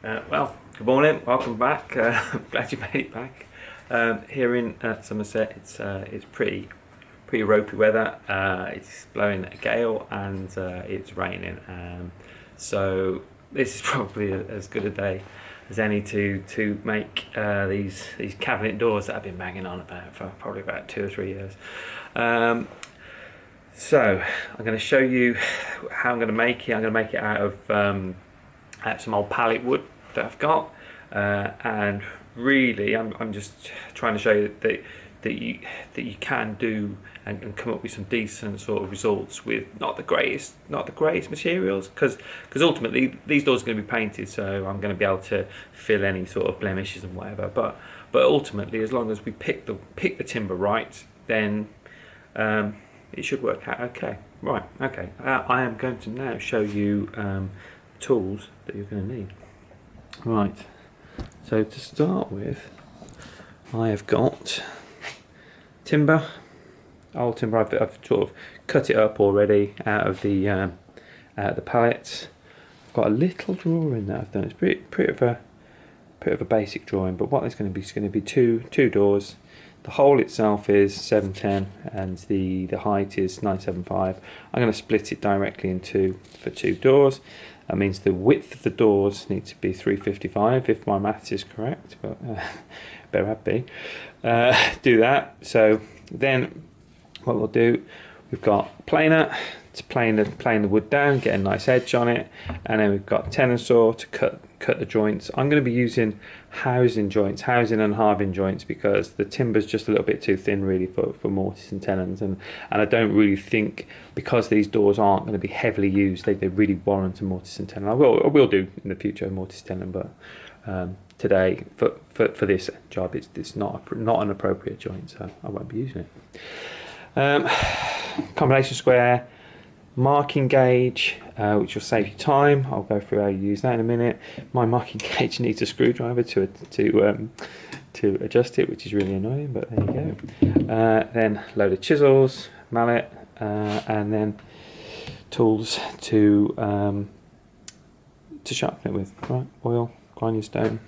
Well, good morning. Welcome back. Glad you made it back. Here in Somerset, it's pretty ropey weather. It's blowing a gale and it's raining. So this is probably as good a day as any to make these cabinet doors that I've been banging on about for probably about 2 or 3 years. So I'm going to show you how I'm going to make it. I'm going to make it out of some old pallet wood that I've got, and really I'm just trying to show you that you can do and come up with some decent sort of results with not the greatest materials, because ultimately these doors are going to be painted, so I'm going to be able to fill any sort of blemishes and whatever, but ultimately, as long as we pick the timber right, then it should work out okay. Right, okay. I am going to now show you tools that you're going to need. Right, so to start with, I have got timber, old timber. I've sort of cut it up already out of the pallets. I've got a little drawer in there I've done. It's pretty of a basic drawing, but what it's going to be is going to be two doors. The hole itself is 710 and the height is 975. I'm going to split it directly in two for 2 doors. That means the width of the doors need to be 355 if my maths is correct, but better have be. Do that. So then what we'll do, we've got planer to plane the wood down, get a nice edge on it, and then we've got tenon saw to cut the joints. I'm going to be using housing and halving joints because the timber's just a little bit too thin really for mortise and tenons, and I don't really think, because these doors aren't going to be heavily used, they really warrant a mortise and tenon. I will do in the future a mortise tenon, but today for this job it's not an appropriate joint, so I won't be using it. Combination square, marking gauge, which will save you time. I'll go through how you use that in a minute. My marking gauge needs a screwdriver to adjust it, which is really annoying, but there you go. Then load of chisels, mallet, and then tools to sharpen it with. Right, oil, grind your stone,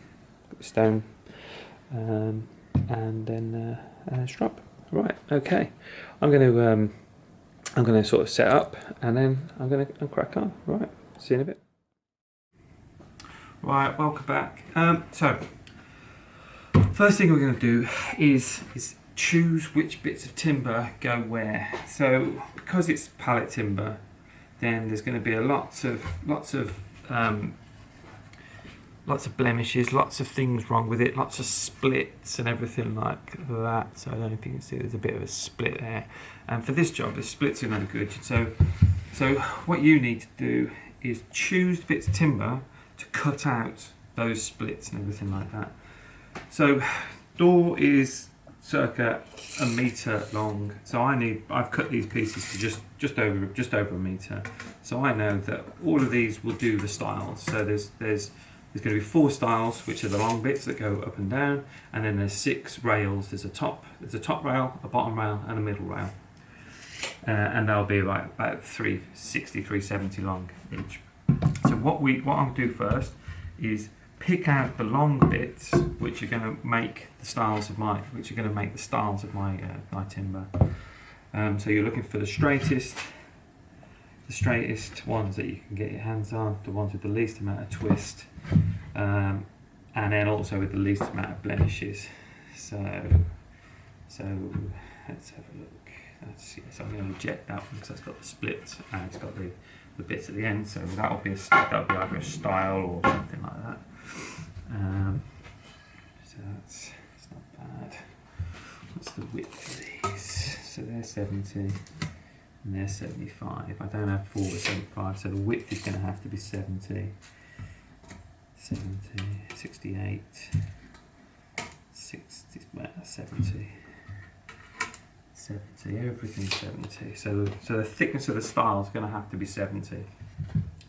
and then strop. Right, okay. I'm going to sort of set up, and then I'm going to crack on. Right, see you in a bit. Right, welcome back. So, first thing we're going to do is choose which bits of timber go where. So, because it's pallet timber, then there's going to be lots of blemishes, lots of things wrong with it, lots of splits and everything like that. So I don't know if you can see there's a bit of a split there. And for this job, the splits are no good. So what you need to do is choose bits of timber to cut out those splits and everything like that. So door is circa 1 metre long. So I've cut these pieces to just over 1 metre. So I know that all of these will do the styles. So there's going to be 4 stiles, which are the long bits that go up and down, and then there's 6 rails. There's a top rail, a bottom rail, and a middle rail, and they'll be like about 360, 370 long each. So what I'm going to do first is pick out the long bits, which are going to make the styles of my timber. So you're looking for the straightest ones that you can get your hands on, the ones with the least amount of twist, and then also with the least amount of blemishes. So let's have a look. So I'm going to reject that one because it's got the splits and it's got the bits at the end. So that'll be either a style or something like that. So it's not bad. What's the width of these? So they're 70. And they're 75. I don't have 4 or 75, so the width is going to have to be 70, 68, 60, well, 70, everything's 70. So the thickness of the style is going to have to be 70.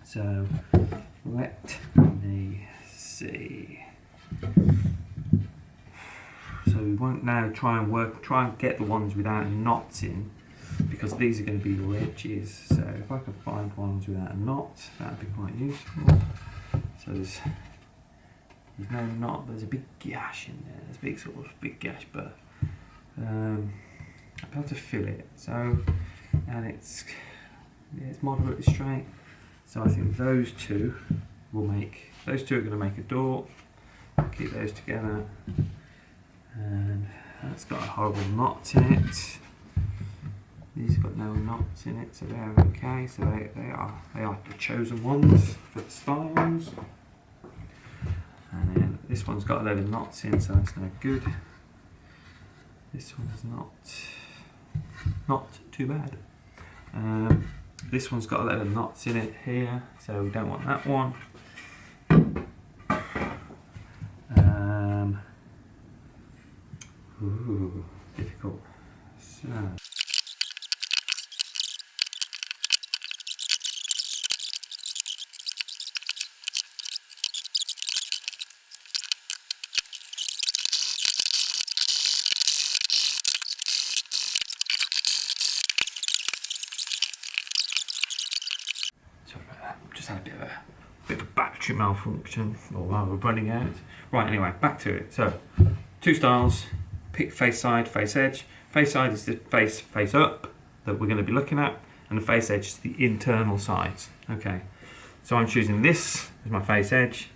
So let me see. So we won't now try and get the ones without knots in, because these are going to be your edges. So if I can find ones without a knot, that would be quite useful. So there's There's no knot, but there's a big gash in there. There's a big sort of big gash, but I'll be able to fill it. So, and it's moderately straight. So I think those two are going to make a door. Keep those together, and that's got a horrible knot in it. These have got no knots in it, so they're okay. So they are the chosen ones for the styles. And then this one's got a load of knots in, so that's no good. This one's not too bad. This one's got a load of knots in it here, so we don't want that one. Ooh, difficult. So. Sorry about that. Just had a bit of a battery malfunction, or while we're running out. Right, anyway, back to it. So, two styles. Pick face side, face edge. Face side is the face up that we're going to be looking at, and the face edge is the internal sides. Okay, so I'm choosing this as my face edge,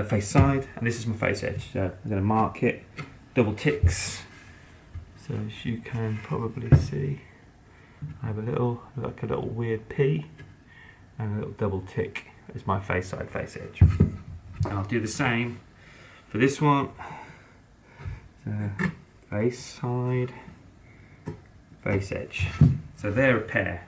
face side, and this is my face edge. So I'm going to mark it, double ticks. So as you can probably see, I have a little weird P and a little double tick as my face side, face edge. And I'll do the same for this one. So, face side, face edge. So they're a pair.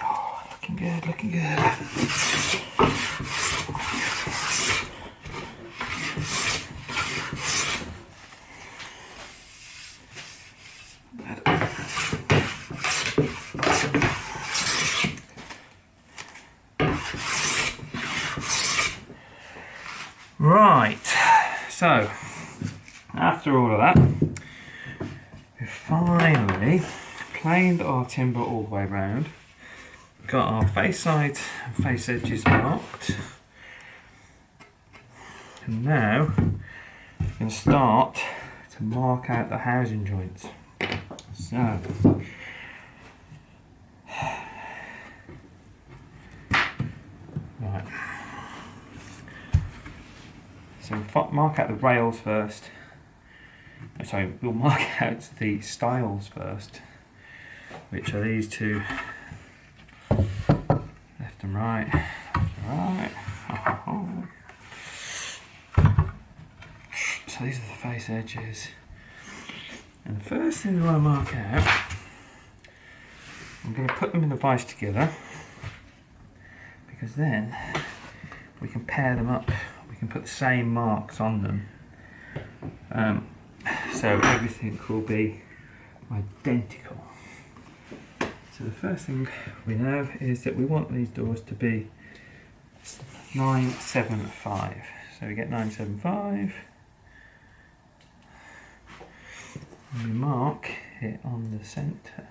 Oh, looking good, looking good. Right, so after all of that, we've finally planed our timber all the way around, got our face side and face edges marked, and now we're going to start to mark out the housing joints. So, right. So we'll mark out the rails first. Sorry, we'll mark out the stiles first, which are these two, left and right, So these are the face edges. And the first thing we want to mark out, I'm going to put them in the vise together, because then we can pair them up. We can put the same marks on them. So everything will be identical. So the first thing we know is that we want these doors to be 975. So we get 975. And we mark it on the centre.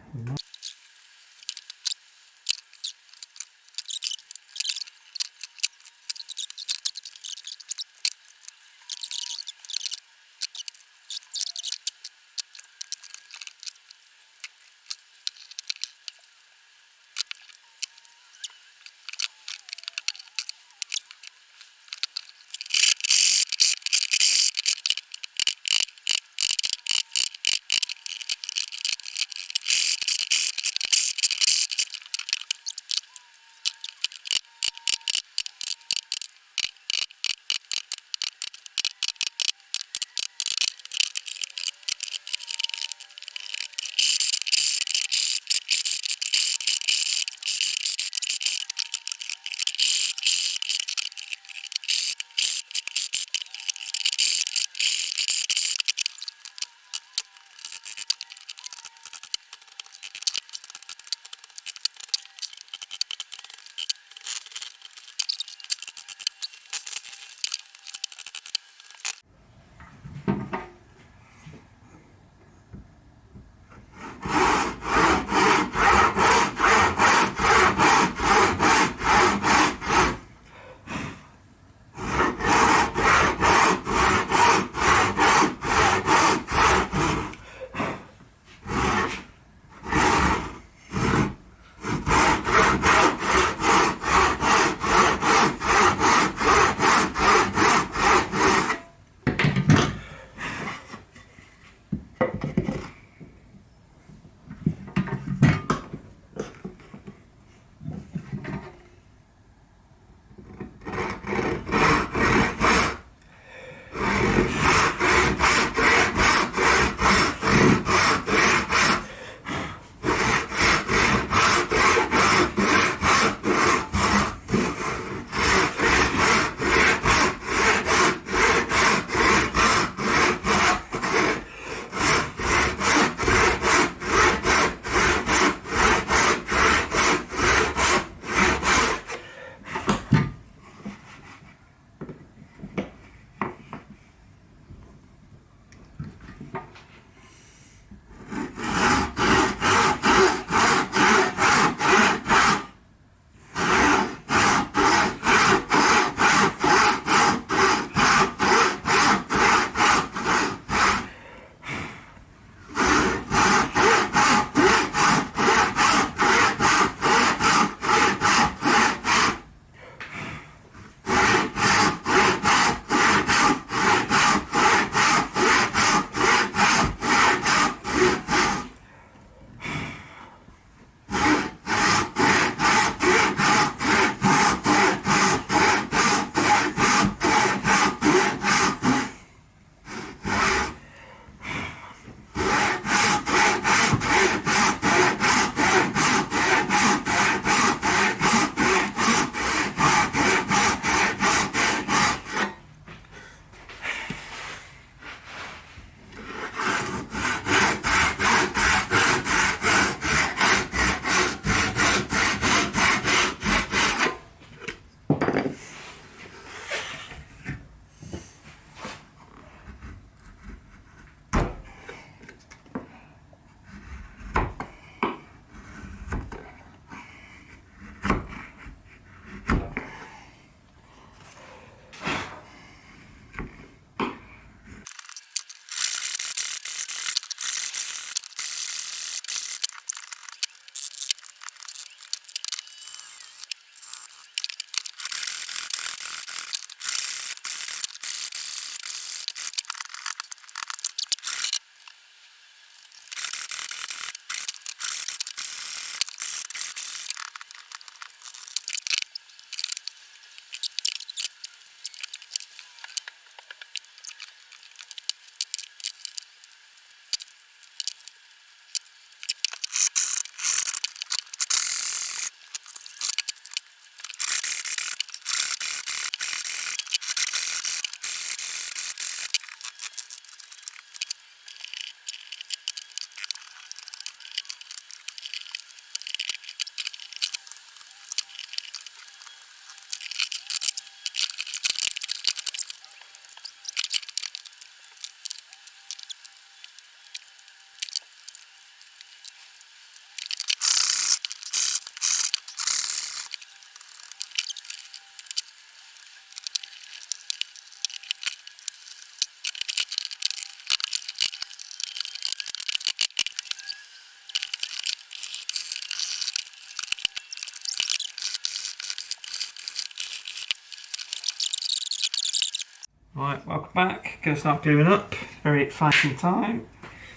Right, welcome back. Gonna start gluing up. Very exciting time.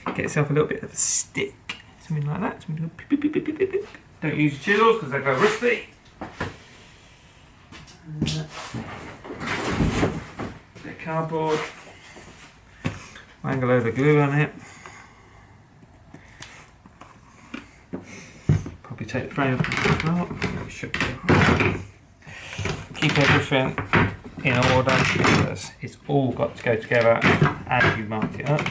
Get yourself a little bit of a stick, something like that. Something like beep, beep, beep, beep, beep, beep. Don't use your chisels because they go rusty. Bit of cardboard. Hang a load of glue on it. Probably take the frame off as well. It should be. Keep everything in order because it's all got to go together as you mark it up.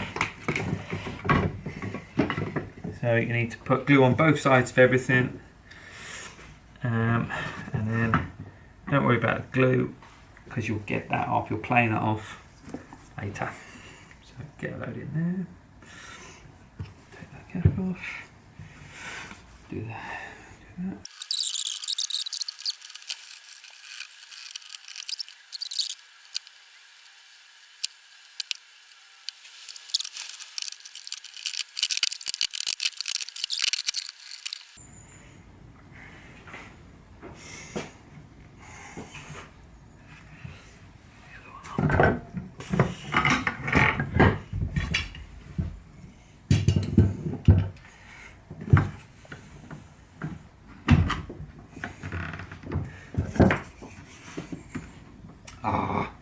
So you need to put glue on both sides of everything, and then don't worry about the glue because you'll get that off, you'll plane that off later. So get a load in there, take that cap off, do that, do that. Ah.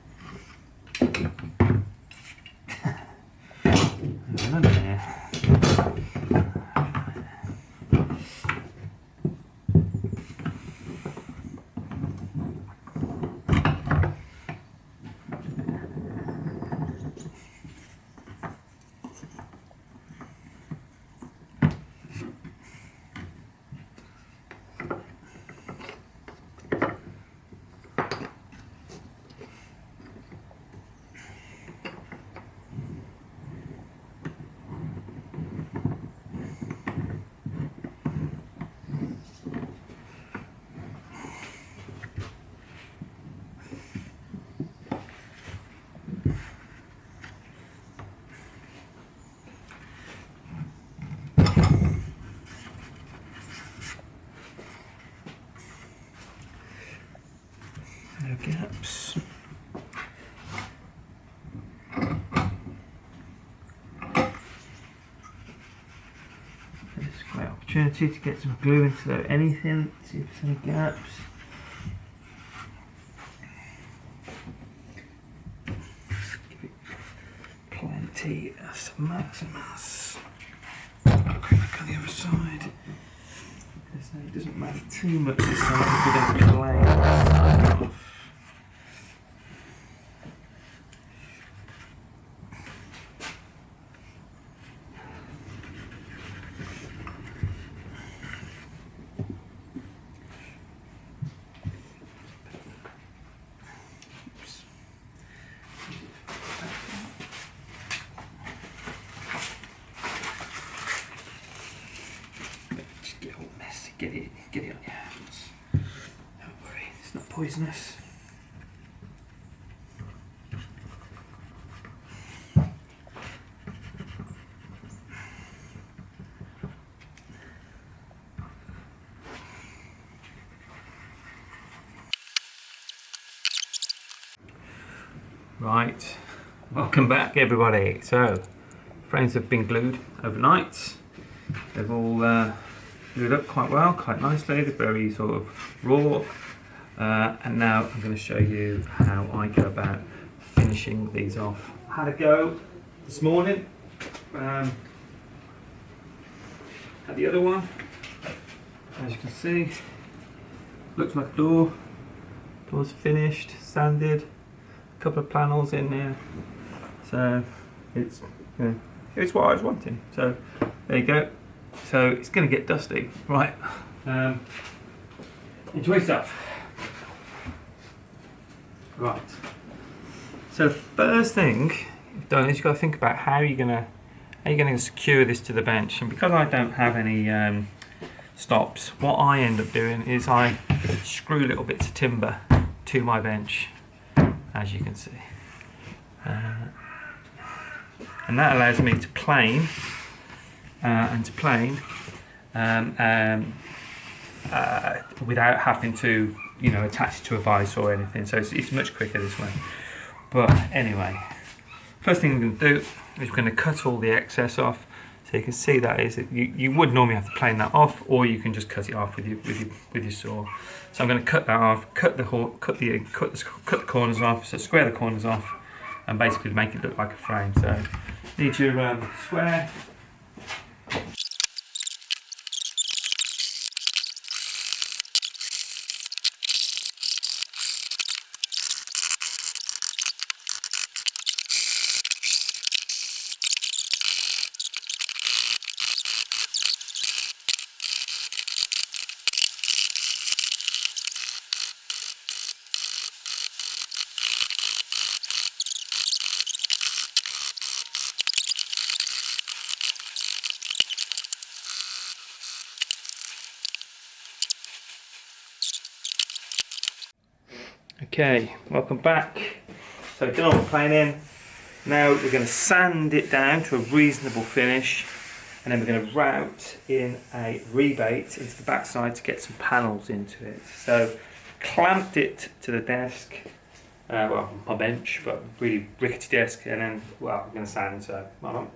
No gaps. It's a great opportunity to get some glue into anything, see if there's any gaps. Give it plenty as maximus. I'll go back on the other side. It doesn't matter too much this time if we don't plane that side off. Get it on your hands. Don't worry, it's not poisonous. Right, welcome back everybody. So, frames have been glued overnight. They've all glued up quite well, quite nicely. They're very sort of raw. And now I'm going to show you how I go about finishing these off. I had a go this morning at the other one. As you can see, looks like a door. Door's finished, sanded, a couple of panels in there. So it's what I was wanting. So there you go. So it's going to get dusty, right? Enjoy stuff. Right. So first thing you've done is you've got to think about how you're going to secure this to the bench. And because I don't have any stops, what I end up doing is I screw little bits of timber to my bench, as you can see, and that allows me to plane. Without having to, attach it to a vise or anything. So it's much quicker this way. But anyway, first thing we're going to do is we're going to cut all the excess off. So you can see that is that you would normally have to plane that off, or you can just cut it off with your saw. So I'm going to cut that off, cut the corners off, so square the corners off, and basically make it look like a frame. So need your square. Okay, welcome back. So done all the planing. Now we're going to sand it down to a reasonable finish, and then we're going to route in a rebate into the backside to get some panels into it. So clamped it to the desk, well, my bench, but really rickety desk, and then, well, I'm going to sand, so hold on.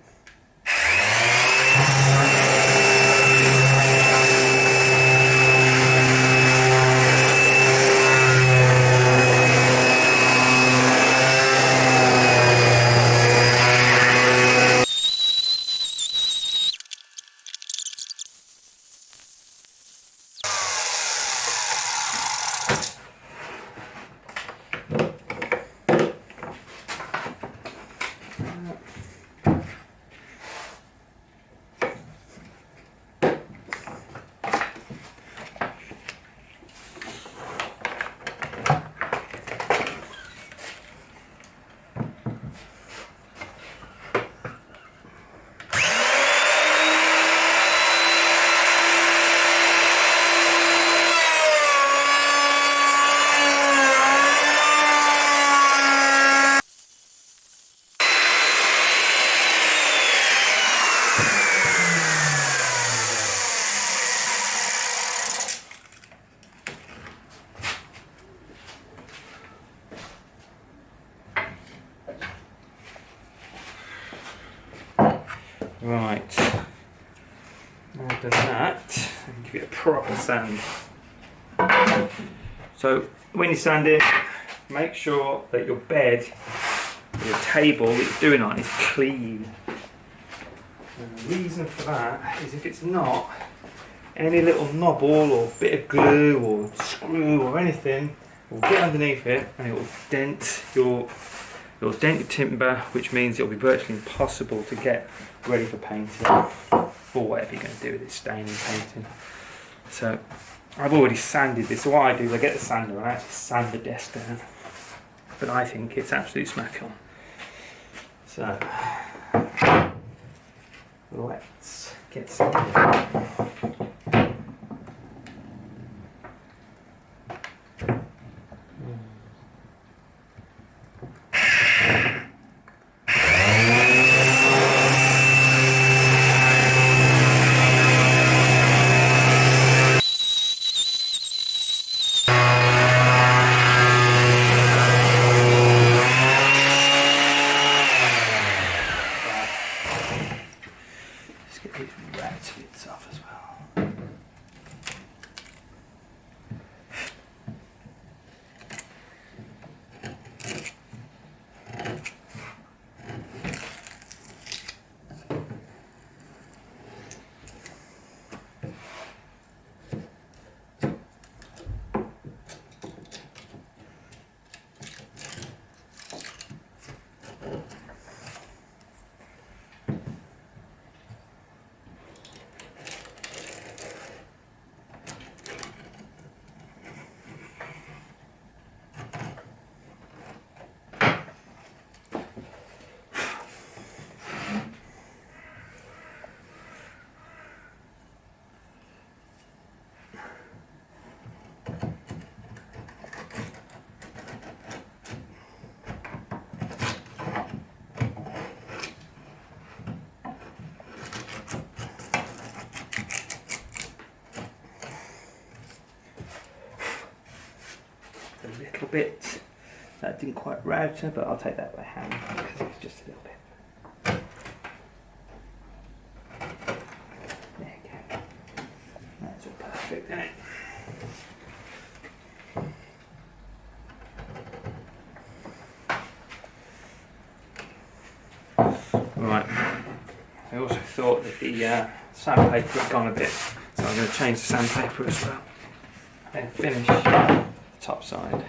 Right, now I've done that, I can give it a proper sand. So when you sand it, make sure that your bed, your table that you're doing on is clean. And the reason for that is if it's not, any little knobble or bit of glue or screw or anything will get underneath it and it will dent your timber, which means it'll be virtually impossible to get ready for painting or whatever you're going to do with it, staining, painting. So I've already sanded this. So what I do is I get the sander and I actually sand the desk down, but I think it's absolutely smack on. So let's get started. Little bit That didn't quite router, but I'll take that by hand because it's just a little bit. There you go. That's all perfect, isn't it? Right. I also thought that the sandpaper had gone a bit, so I'm going to change the sandpaper as well. Then finish the top side.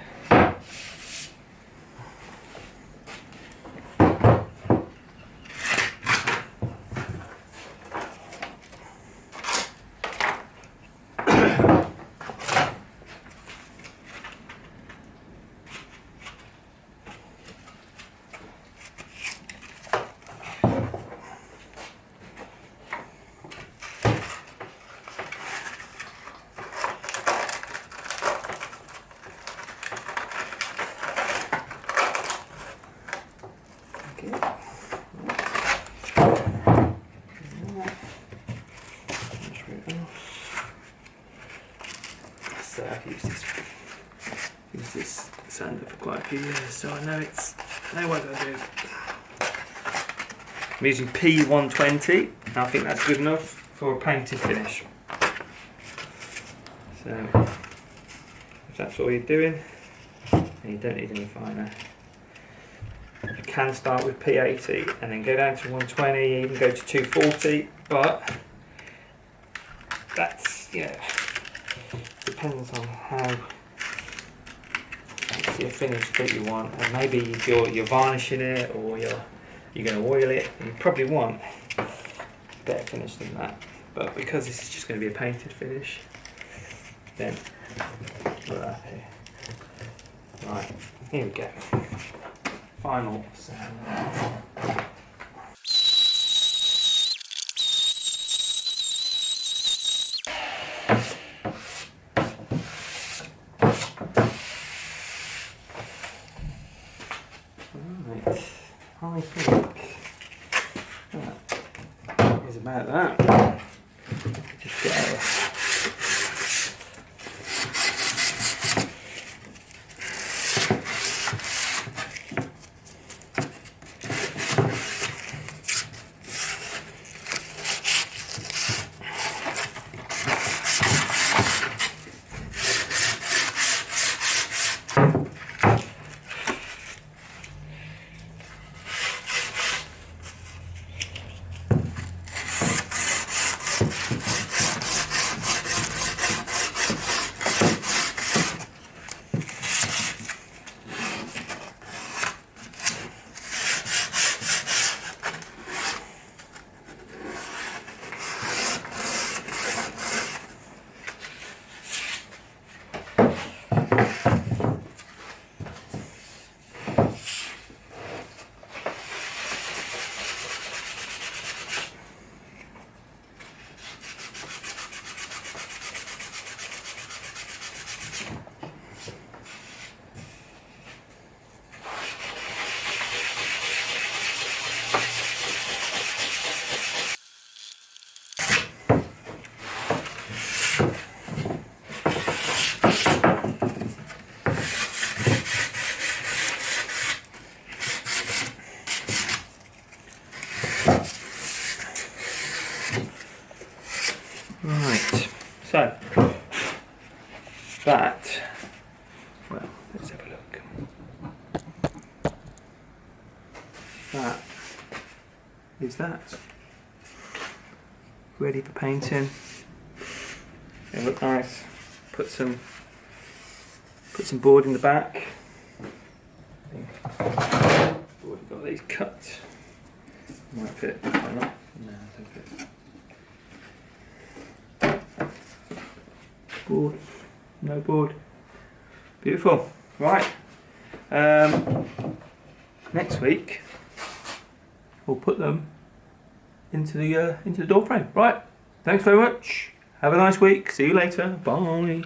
So I've used this sander for quite a few years, so I know what I do. I'm using P120, and I think that's good enough for a painted finish. So if that's all you're doing, then you don't need any finer. You can start with P80 and then go down to 120, even go to 240, but that's, you know, depends on how fancy a finish that you want, and maybe if you're varnishing it or you're going to oil it, you probably want a better finish than that. But because this is just going to be a painted finish, then put that here. Right, here we go. Final sound. I think that is about that. Just get out. Right, so that, well, let's have a look. That is that. Ready for painting. It look nice. Put some board in the back. Already got these cut. Might fit. Might not. No, it don't fit. Board, no board. Beautiful. Right. Next week we'll put them into the door frame. Right. Thanks very much. Have a nice week. See you later. Bye.